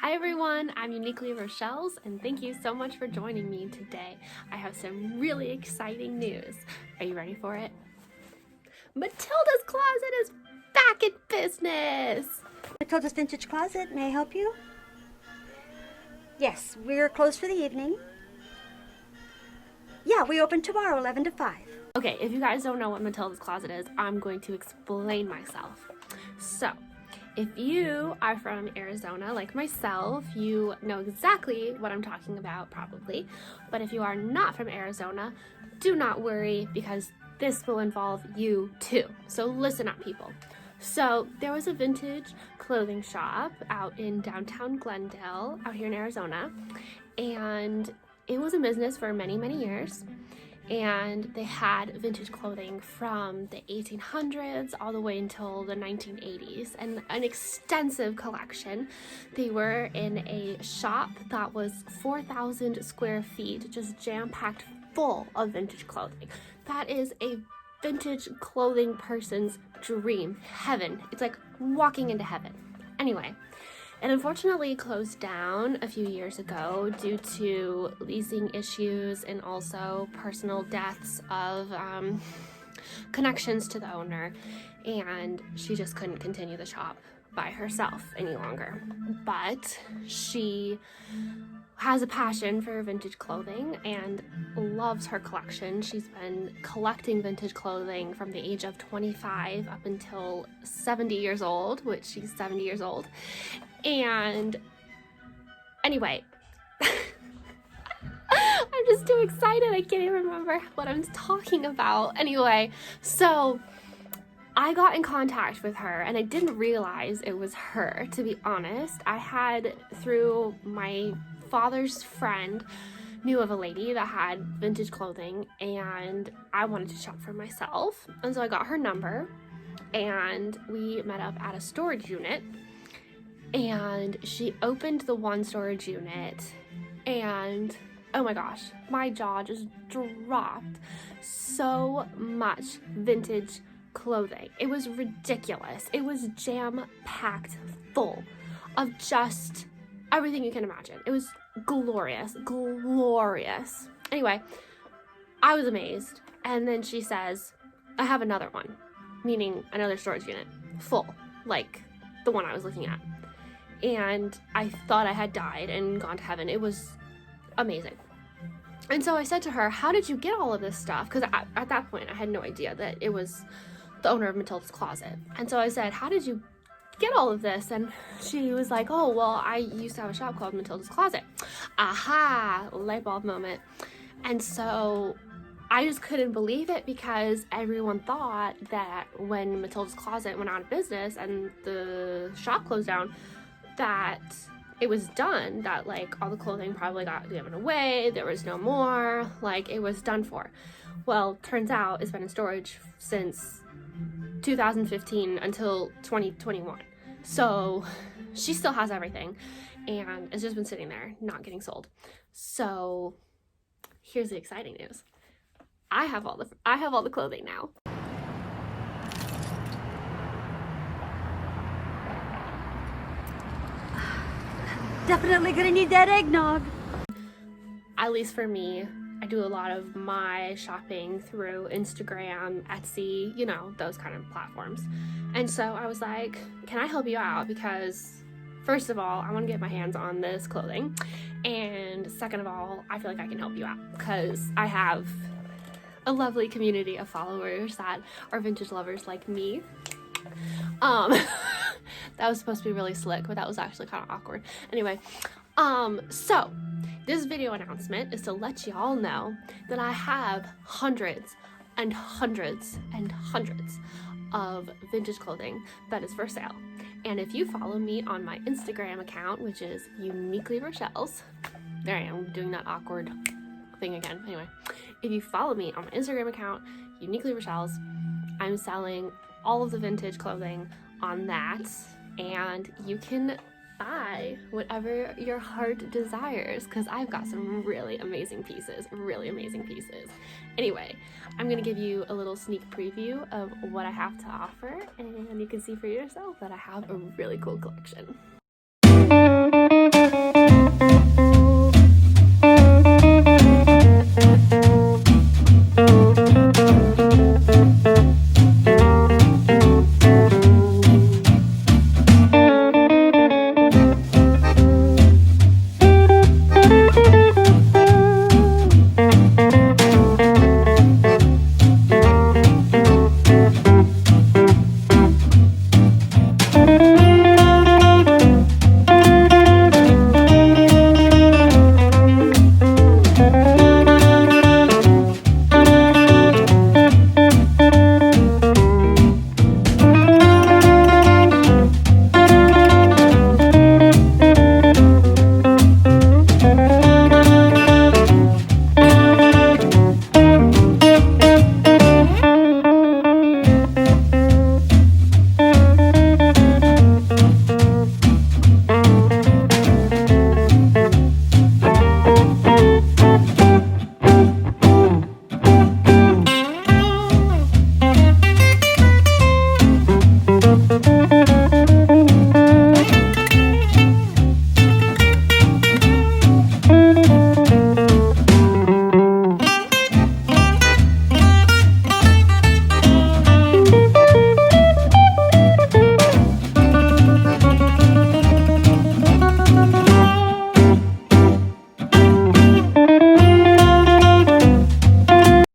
Hi everyone, I'm Uniquely Rochelle's and thank you so much for joining me today. I have some really exciting news. Are you ready for it? Matilda's Closet is back in business! Matilda's Vintage Closet, may I help you? Yes, we're closed for the evening. Yeah, we open tomorrow, 11 to 5. Okay, if you guys don't know what Matilda's Closet is, I'm going to explain myself. So, if you are from Arizona like myself, you know exactly what I'm talking about probably. But if you are not from Arizona, do not worry because this will involve you too. So listen up, people. So there was a vintage clothing shop out in downtown Glendale out here in Arizona, and it was in business for many, many years. And they had vintage clothing from the 1800s all the way until the 1980s, and an extensive collection. They were in a shop that was 4,000 square feet, just jam-packed full of vintage clothing. That is a vintage clothing person's dream, heaven. It's like walking into heaven. Anyway, it unfortunately closed down a few years ago due to leasing issues and also personal deaths of connections to the owner, and she just couldn't continue the shop by herself any longer. But she has a passion for vintage clothing and loves her collection. She's been collecting vintage clothing from the age of 25 up until 70 years old, which she's 70 years old. And anyway, I'm just too excited. I can't even remember what I'm talking about. Anyway, so I got in contact with her and I didn't realize it was her, to be honest. I had, through my father's friend, knew of a lady that had vintage clothing and I wanted to shop for myself. And so I got her number and we met up at a storage unit. And she opened the one storage unit and oh my gosh, my jaw just dropped. So much vintage clothing. It was ridiculous. It was jam-packed full of just everything you can imagine. It was glorious, glorious. Anyway, I was amazed. And then she says, I have another one, meaning another storage unit, full, like the one I was looking at. And I thought I had died and gone to heaven. It was amazing. And so I said to her, how did you get all of this stuff? Because at that point, I had no idea that it was the owner of Matilda's Closet. And so I said, how did you get all of this? And she was like, oh, well, I used to have a shop called Matilda's Closet. Aha, light bulb moment. And so I just couldn't believe it because everyone thought that when Matilda's Closet went out of business and the shop closed down, that it was done, that like all the clothing probably got given away, there was no more, like it was done for. Well, turns out it's been in storage since 2015 until 2021. So she still has everything and it's just been sitting there not getting sold. So here's the exciting news. I have all the clothing now. Definitely gonna need that eggnog. At least for me, I do a lot of my shopping through Instagram, Etsy, you know, those kind of platforms. And so I was like, can I help you out? Because first of all, I want to get my hands on this clothing. And second of all, I feel like I can help you out because I have a lovely community of followers that are vintage lovers like me. That was supposed to be really slick, but that was actually kind of awkward. Anyway, so this video announcement is to let y'all know that I have hundreds and hundreds and hundreds of vintage clothing that is for sale. And if you follow me on my Instagram account, which is Uniquely Rochelle's, there I am doing that awkward thing again. Anyway, if you follow me on my Instagram account, Uniquely Rochelle's, I'm selling all of the vintage clothing on that, and you can buy whatever your heart desires because I've got some really amazing pieces. Anyway, I'm gonna give you a little sneak preview of what I have to offer and you can see for yourself that I have a really cool collection. Bye.